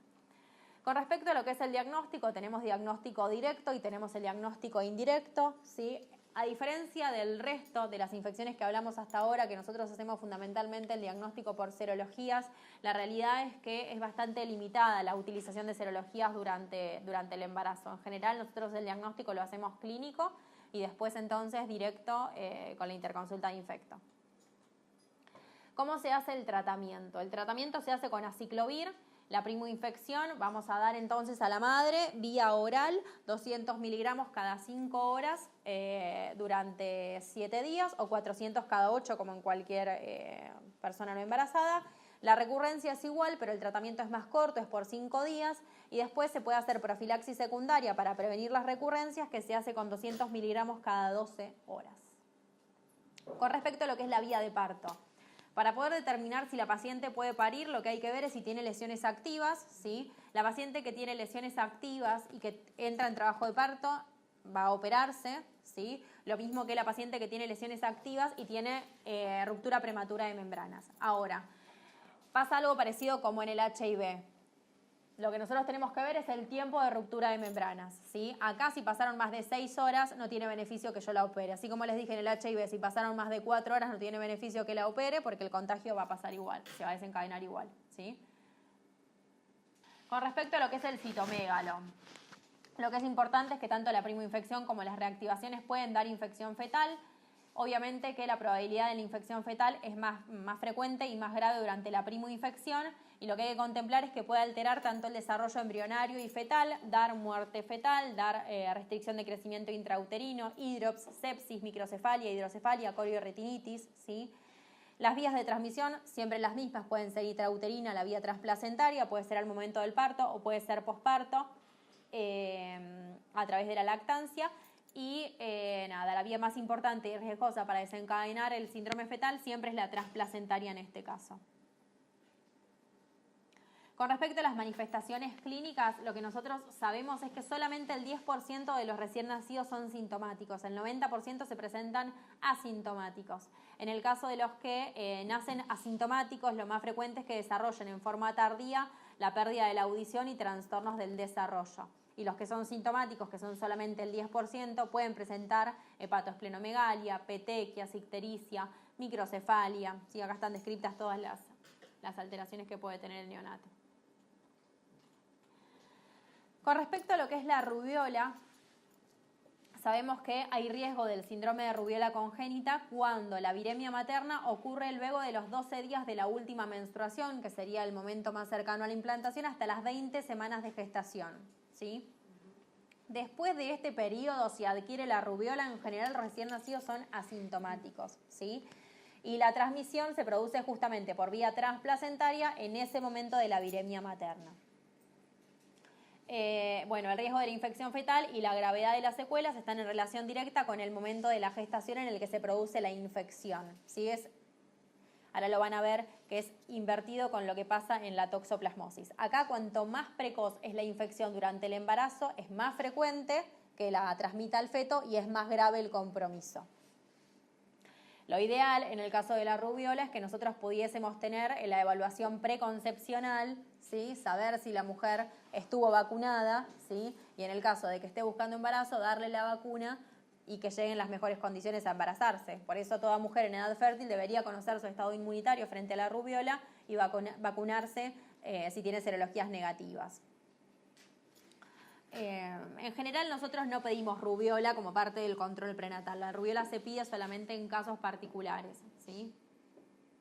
A: Con respecto a lo que es el diagnóstico, tenemos diagnóstico directo y tenemos el diagnóstico indirecto, ¿sí? A diferencia del resto de las infecciones que hablamos hasta ahora, que nosotros hacemos fundamentalmente el diagnóstico por serologías, la realidad es que es bastante limitada la utilización de serologías durante el embarazo. En general nosotros el diagnóstico lo hacemos clínico y después entonces directo con la interconsulta de infecto. ¿Cómo se hace el tratamiento? El tratamiento se hace con aciclovir. La primoinfección vamos a dar entonces a la madre vía oral 200 miligramos cada 5 horas durante 7 días o 400 cada 8 como en cualquier persona no embarazada. La recurrencia es igual, pero el tratamiento es más corto, es por 5 días y después se puede hacer profilaxis secundaria para prevenir las recurrencias que se hace con 200 miligramos cada 12 horas. Con respecto a lo que es la vía de parto. Para poder determinar si la paciente puede parir, lo que hay que ver es si tiene lesiones activas, ¿sí? La paciente que tiene lesiones activas y que entra en trabajo de parto va a operarse, ¿sí? Lo mismo que la paciente que tiene lesiones activas y tiene ruptura prematura de membranas. Ahora, pasa algo parecido como en el HIV. Lo que nosotros tenemos que ver es el tiempo de ruptura de membranas, ¿sí? Acá si pasaron más de 6 horas no tiene beneficio que yo la opere. Así como les dije en el HIV, si pasaron más de 4 horas no tiene beneficio que la opere porque el contagio va a pasar igual, se va a desencadenar igual, ¿sí? Con respecto a lo que es el citomégalo, lo que es importante es que tanto la primoinfección como las reactivaciones pueden dar infección fetal. Obviamente que la probabilidad de la infección fetal es más frecuente y más grave durante la primoinfección y lo que hay que contemplar es que puede alterar tanto el desarrollo embrionario y fetal, dar muerte fetal, dar restricción de crecimiento intrauterino, hidrops, sepsis, microcefalia, hidrocefalia, coriorretinitis, ¿sí? Las vías de transmisión, siempre las mismas, pueden ser intrauterina, la vía transplacentaria, puede ser al momento del parto o puede ser posparto a través de la lactancia. Y la vía más importante y riesgosa para desencadenar el síndrome fetal siempre es la transplacentaria en este caso. Con respecto a las manifestaciones clínicas, lo que nosotros sabemos es que solamente el 10% de los recién nacidos son sintomáticos, el 90% se presentan asintomáticos. En el caso de los que nacen asintomáticos, lo más frecuente es que desarrollen en forma tardía la pérdida de la audición y trastornos del desarrollo. Y los que son sintomáticos, que son solamente el 10%, pueden presentar hepatoesplenomegalia, petequias, ictericia, microcefalia. Sí, acá están descritas todas las alteraciones que puede tener el neonato. Con respecto a lo que es la rubiola, sabemos que hay riesgo del síndrome de rubiola congénita cuando la viremia materna ocurre luego de los 12 días de la última menstruación, que sería el momento más cercano a la implantación, hasta las 20 semanas de gestación, ¿sí? Después de este periodo, si adquiere la rubiola, en general los recién nacidos son asintomáticos, ¿sí? Y la transmisión se produce justamente por vía transplacentaria en ese momento de la viremia materna. Bueno, el riesgo de la infección fetal y la gravedad de las secuelas están en relación directa con el momento de la gestación en el que se produce la infección. ¿Sí? Ahora lo van a ver que es invertido con lo que pasa en la toxoplasmosis. Acá, cuanto más precoz es la infección durante el embarazo, es más frecuente que la transmita al feto y es más grave el compromiso. Lo ideal, en el caso de la rubiola, es que nosotros pudiésemos tener la evaluación preconcepcional, ¿sí? Saber si la mujer estuvo vacunada, ¿sí? Y en el caso de que esté buscando embarazo, darle la vacuna y que lleguen las mejores condiciones a embarazarse. Por eso toda mujer en edad fértil debería conocer su estado inmunitario frente a la rubiola y vacunarse si tiene serologías negativas. En general nosotros no pedimos rubiola como parte del control prenatal. La rubiola se pide solamente en casos particulares, ¿sí?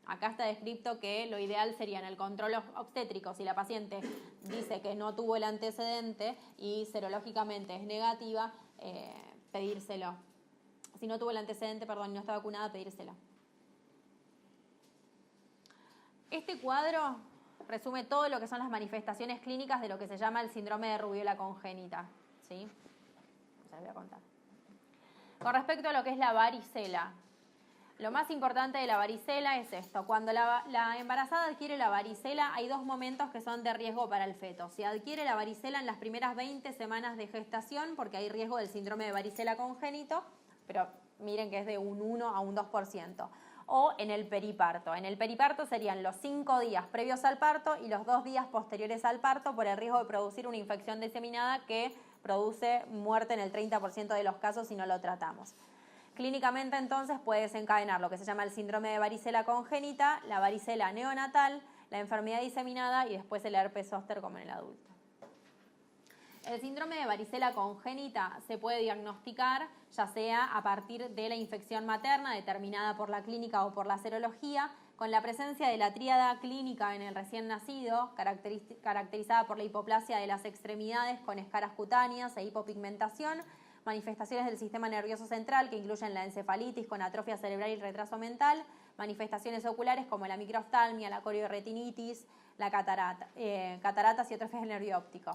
A: Acá está descrito que lo ideal sería en el control obstétrico, si la paciente dice que no tuvo el antecedente y serológicamente es negativa, pedírselo. Si no tuvo el antecedente, perdón, y no está vacunada, pedírselo. Este cuadro resume todo lo que son las manifestaciones clínicas de lo que se llama el síndrome de rubiola congénita, ¿sí? Se los voy a contar. Con respecto a lo que es la varicela, lo más importante de la varicela es esto. Cuando la embarazada adquiere la varicela, hay dos momentos que son de riesgo para el feto. Si adquiere la varicela en las primeras 20 semanas de gestación, porque hay riesgo del síndrome de varicela congénito, pero miren que es de un 1 a un 2%. O en el periparto. En el periparto serían los 5 días previos al parto y los 2 días posteriores al parto por el riesgo de producir una infección diseminada que produce muerte en el 30% de los casos si no lo tratamos. Clínicamente entonces puede desencadenar lo que se llama el síndrome de varicela congénita, la varicela neonatal, la enfermedad diseminada y después el herpes zóster como en el adulto. El síndrome de varicela congénita se puede diagnosticar ya sea a partir de la infección materna determinada por la clínica o por la serología, con la presencia de la tríada clínica en el recién nacido, caracterizada por la hipoplasia de las extremidades con escaras cutáneas e hipopigmentación, manifestaciones del sistema nervioso central que incluyen la encefalitis con atrofia cerebral y retraso mental, manifestaciones oculares como la microftalmia, la corioretinitis, la cataratas y atrofias del nervio óptico.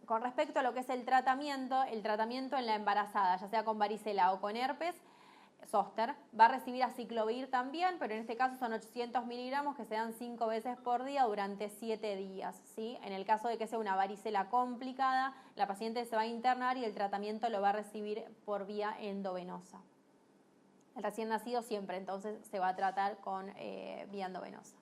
A: Con respecto a lo que es el tratamiento en la embarazada, ya sea con varicela o con herpes zóster, va a recibir aciclovir también, pero en este caso son 800 miligramos que se dan 5 veces por día durante 7 días, ¿sí? En el caso de que sea una varicela complicada, la paciente se va a internar y el tratamiento lo va a recibir por vía endovenosa. El recién nacido siempre entonces se va a tratar con vía endovenosa.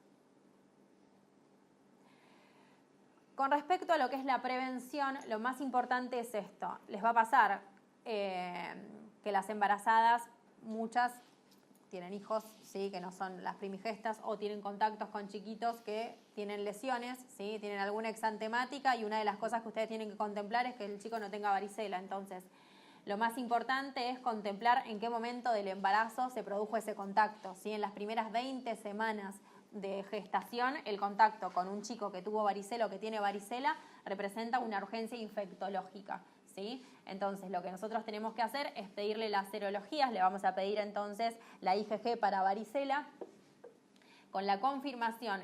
A: Con respecto a lo que es la prevención, lo más importante es esto. Les va a pasar que las embarazadas, muchas tienen hijos, ¿sí? Que no son las primigestas o tienen contactos con chiquitos que tienen lesiones, ¿sí? Tienen alguna exantemática y una de las cosas que ustedes tienen que contemplar es que el chico no tenga varicela. Entonces, lo más importante es contemplar en qué momento del embarazo se produjo ese contacto, ¿sí? En las primeras 20 semanas de gestación, el contacto con un chico que tuvo varicela o que tiene varicela representa una urgencia infectológica, ¿sí? Entonces, lo que nosotros tenemos que hacer es pedirle las serologías, le vamos a pedir entonces la IgG para varicela. Con la confirmación,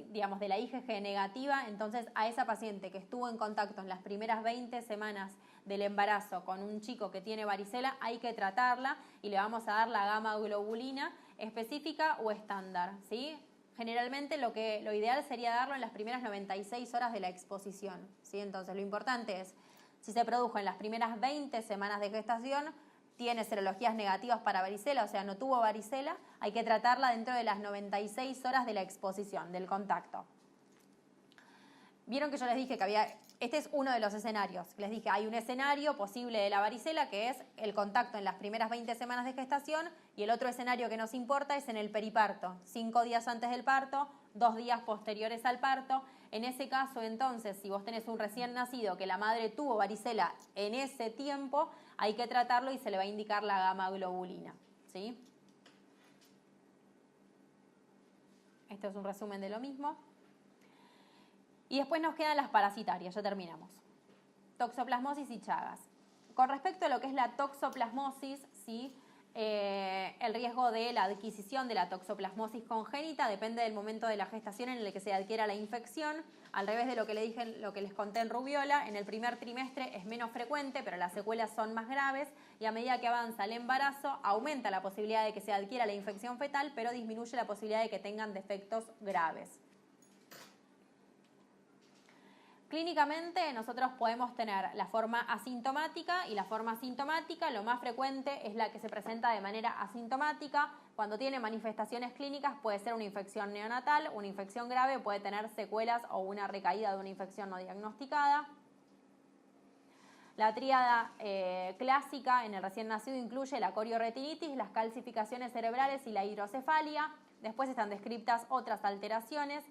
A: digamos, de la IgG negativa, entonces a esa paciente que estuvo en contacto en las primeras 20 semanas del embarazo con un chico que tiene varicela, hay que tratarla y le vamos a dar la gamma globulina específica o estándar, ¿sí? generalmente lo ideal sería darlo en las primeras 96 horas de la exposición, ¿sí? Entonces lo importante es, si se produjo en las primeras 20 semanas de gestación, tiene serologías negativas para varicela, o sea, no tuvo varicela, hay que tratarla dentro de las 96 horas de la exposición, del contacto. Vieron que yo les dije que había, este es uno de los escenarios, les dije hay un escenario posible de la varicela que es el contacto en las primeras 20 semanas de gestación y el otro escenario que nos importa es en el periparto, 5 días antes del parto, 2 días posteriores al parto. En ese caso entonces, si vos tenés un recién nacido que la madre tuvo varicela en ese tiempo, hay que tratarlo y se le va a indicar la gamma globulina, ¿sí? Esto es un resumen de lo mismo. Y después nos quedan las parasitarias, ya terminamos. Toxoplasmosis y Chagas. Con respecto a lo que es la toxoplasmosis, ¿sí? El riesgo de la adquisición de la toxoplasmosis congénita depende del momento de la gestación en el que se adquiera la infección. Al revés de lo que les conté en rubiola, en el primer trimestre es menos frecuente, pero las secuelas son más graves y a medida que avanza el embarazo aumenta la posibilidad de que se adquiera la infección fetal, pero disminuye la posibilidad de que tengan defectos graves. Clínicamente nosotros podemos tener la forma asintomática y la forma asintomática. Lo más frecuente es la que se presenta de manera asintomática. Cuando tiene manifestaciones clínicas puede ser una infección neonatal, una infección grave, puede tener secuelas o una recaída de una infección no diagnosticada. La tríada clásica en el recién nacido incluye la corioretinitis, las calcificaciones cerebrales y la hidrocefalia. Después están descritas otras alteraciones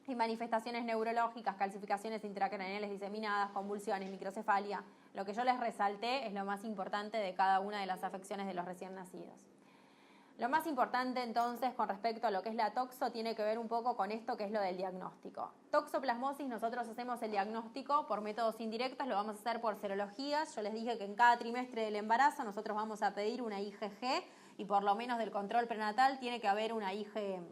A: y manifestaciones neurológicas, calcificaciones intracraneales diseminadas, convulsiones, microcefalia. Lo que yo les resalté es lo más importante de cada una de las afecciones de los recién nacidos. Lo más importante entonces con respecto a lo que es la toxo tiene que ver un poco con esto que es lo del diagnóstico. Toxoplasmosis, nosotros hacemos el diagnóstico por métodos indirectos, lo vamos a hacer por serologías. Yo les dije que en cada trimestre del embarazo nosotros vamos a pedir una IgG y por lo menos del control prenatal tiene que haber una IgM.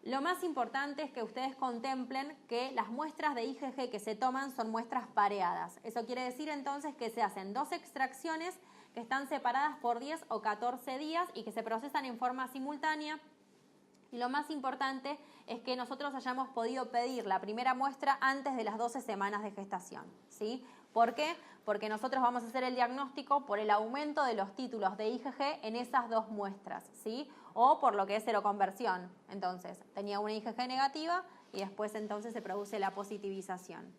A: Lo más importante es que ustedes contemplen que las muestras de IgG que se toman son muestras pareadas. Eso quiere decir entonces que se hacen 2 extracciones que están separadas por 10 o 14 días y que se procesan en forma simultánea. Y lo más importante es que nosotros hayamos podido pedir la primera muestra antes de las 12 semanas de gestación, ¿sí? ¿Por qué? Porque nosotros vamos a hacer el diagnóstico por el aumento de los títulos de IgG en esas 2 muestras, ¿sí? O por lo que es seroconversión. Entonces, tenía una IgG negativa y después entonces se produce la positivización.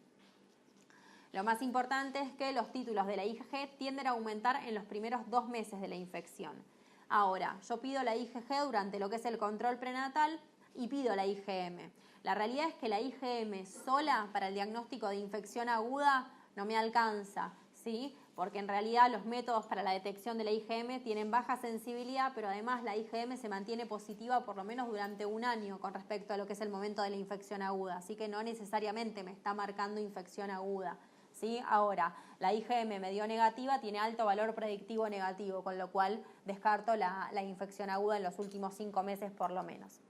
A: Lo más importante es que los títulos de la IgG tienden a aumentar en los primeros 2 meses de la infección. Ahora, yo pido la IgG durante lo que es el control prenatal y pido la IgM. La realidad es que la IgM sola para el diagnóstico de infección aguda no me alcanza, ¿sí? Porque en realidad los métodos para la detección de la IgM tienen baja sensibilidad, pero además la IgM se mantiene positiva por lo menos durante 1 año con respecto a lo que es el momento de la infección aguda, así que no necesariamente me está marcando infección aguda, ¿sí? Ahora, la IgM medio negativa tiene alto valor predictivo negativo, con lo cual descarto la infección aguda en los últimos 5 meses por lo menos.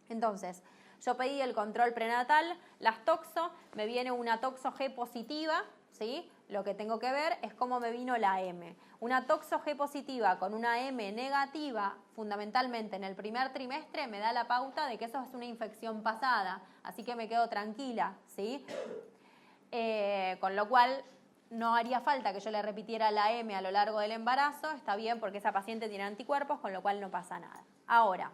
A: Entonces, yo pedí el control prenatal, las toxo, me viene una toxo G positiva, ¿sí? Lo que tengo que ver es cómo me vino la M. Una toxo G positiva con una M negativa, fundamentalmente en el primer trimestre, me da la pauta de que eso es una infección pasada, así que me quedo tranquila, ¿sí? Con lo cual no haría falta que yo le repitiera la M a lo largo del embarazo, está bien porque esa paciente tiene anticuerpos, con lo cual no pasa nada. Ahora,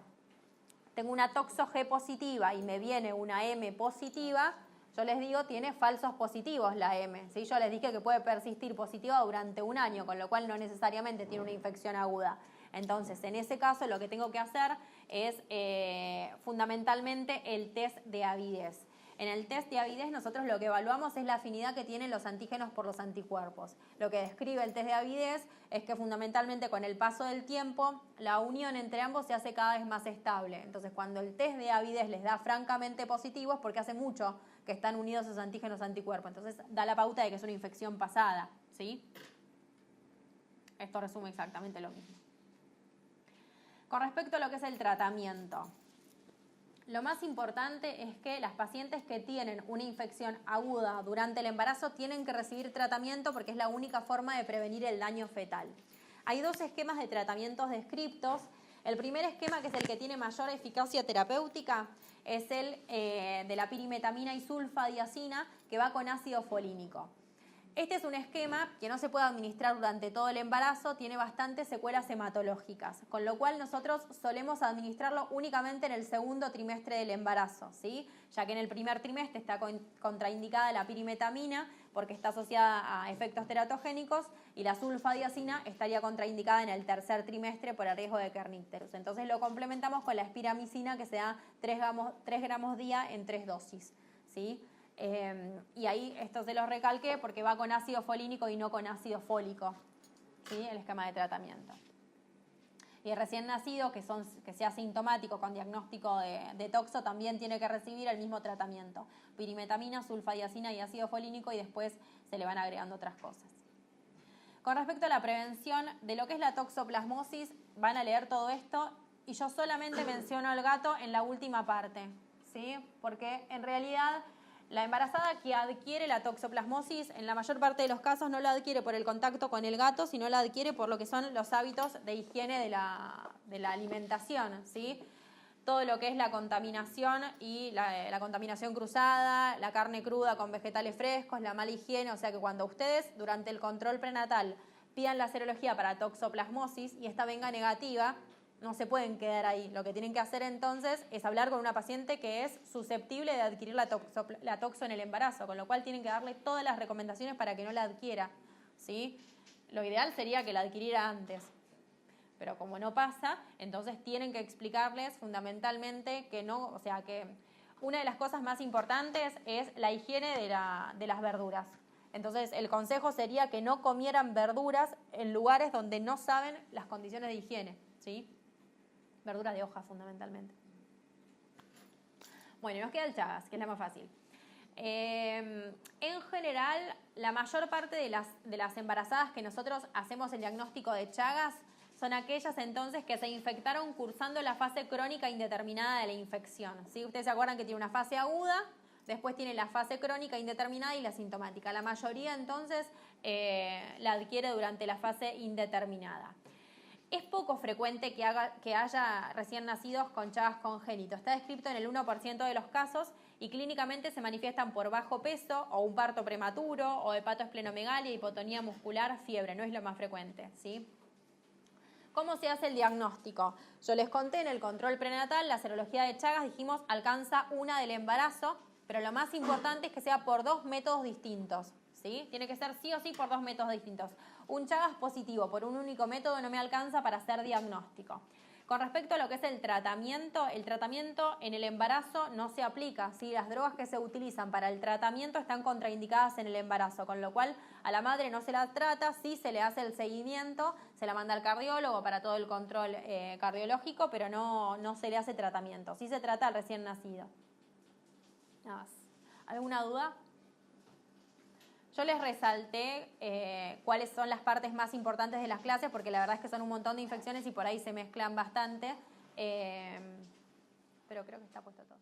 A: tengo una toxo G positiva y me viene una M positiva, yo les digo, tiene falsos positivos la M, ¿sí? Yo les dije que puede persistir positiva durante 1 año, con lo cual no necesariamente tiene una infección aguda. Entonces, en ese caso, lo que tengo que hacer es fundamentalmente el test de avidez. En el test de avidez nosotros lo que evaluamos es la afinidad que tienen los antígenos por los anticuerpos. Lo que describe el test de avidez es que fundamentalmente con el paso del tiempo la unión entre ambos se hace cada vez más estable. Entonces cuando el test de avidez les da francamente positivo es porque hace mucho que están unidos esos antígenos anticuerpos. Entonces da la pauta de que es una infección pasada, ¿sí? Esto resume exactamente lo mismo. Con respecto a lo que es el tratamiento, lo más importante es que las pacientes que tienen una infección aguda durante el embarazo tienen que recibir tratamiento porque es la única forma de prevenir el daño fetal. Hay 2 esquemas de tratamientos descriptos. El primer esquema, que es el que tiene mayor eficacia terapéutica, es el de la pirimetamina y sulfadiazina, que va con ácido folínico. Este es un esquema que no se puede administrar durante todo el embarazo, tiene bastantes secuelas hematológicas, con lo cual nosotros solemos administrarlo únicamente en el segundo trimestre del embarazo, ¿sí? Ya que en el primer trimestre está contraindicada la pirimetamina porque está asociada a efectos teratogénicos, y la sulfadiazina estaría contraindicada en el tercer trimestre por el riesgo de kernicterus. Entonces lo complementamos con la espiramicina, que se da 3 gramos día en 3 dosis, ¿sí? Y ahí esto se lo recalqué porque va con ácido folínico y no con ácido fólico, ¿sí? El esquema de tratamiento. Y el recién nacido, que sea asintomático con diagnóstico de toxo, también tiene que recibir el mismo tratamiento: pirimetamina, sulfadiazina y ácido folínico, y después se le van agregando otras cosas. Con respecto a la prevención de lo que es la toxoplasmosis, van a leer todo esto y yo solamente menciono al gato en la última parte, ¿sí? Porque en realidad la embarazada que adquiere la toxoplasmosis, en la mayor parte de los casos no la adquiere por el contacto con el gato, sino la adquiere por lo que son los hábitos de higiene de la alimentación, ¿sí? Todo lo que es la contaminación y la contaminación cruzada, la carne cruda con vegetales frescos, la mala higiene. O sea que cuando ustedes durante el control prenatal pidan la serología para toxoplasmosis y esta venga negativa, no se pueden quedar ahí. Lo que tienen que hacer entonces es hablar con una paciente que es susceptible de adquirir la toxo en el embarazo, con lo cual tienen que darle todas las recomendaciones para que no la adquiera, ¿sí? Lo ideal sería que la adquiriera antes, pero como no pasa, entonces tienen que explicarles fundamentalmente que no, o sea que una de las cosas más importantes es la higiene de las verduras. Entonces el consejo sería que no comieran verduras en lugares donde no saben las condiciones de higiene, ¿sí? Verduras de hoja fundamentalmente. Bueno, y nos queda el Chagas, que es la más fácil. En general, la mayor parte de las embarazadas que nosotros hacemos el diagnóstico de Chagas son aquellas entonces que se infectaron cursando la fase crónica indeterminada de la infección, ¿sí? Ustedes se acuerdan que tiene una fase aguda, después tiene la fase crónica indeterminada y la sintomática. La mayoría entonces la adquiere durante la fase indeterminada. Es poco frecuente que haya recién nacidos con Chagas congénito. Está descrito en el 1% de los casos y clínicamente se manifiestan por bajo peso o un parto prematuro o hepatoesplenomegalia, hipotonía muscular, fiebre. No es lo más frecuente, ¿sí? ¿Cómo se hace el diagnóstico? Yo les conté en el control prenatal, la serología de Chagas, dijimos, alcanza una del embarazo, pero lo más importante es que sea por 2 métodos distintos, ¿sí? Tiene que ser sí o sí por 2 métodos distintos. Un Chagas positivo por un único método no me alcanza para hacer diagnóstico. Con respecto a lo que es el tratamiento en el embarazo no se aplica, ¿sí? Las drogas que se utilizan para el tratamiento están contraindicadas en el embarazo, con lo cual a la madre no se la trata, sí se le hace el seguimiento, se la manda al cardiólogo para todo el control cardiológico, pero no se le hace tratamiento, sí se trata al recién nacido. Nada más. ¿Alguna duda? Yo les resalté cuáles son las partes más importantes de las clases, porque la verdad es que son un montón de infecciones y por ahí se mezclan bastante, pero creo que está puesto todo.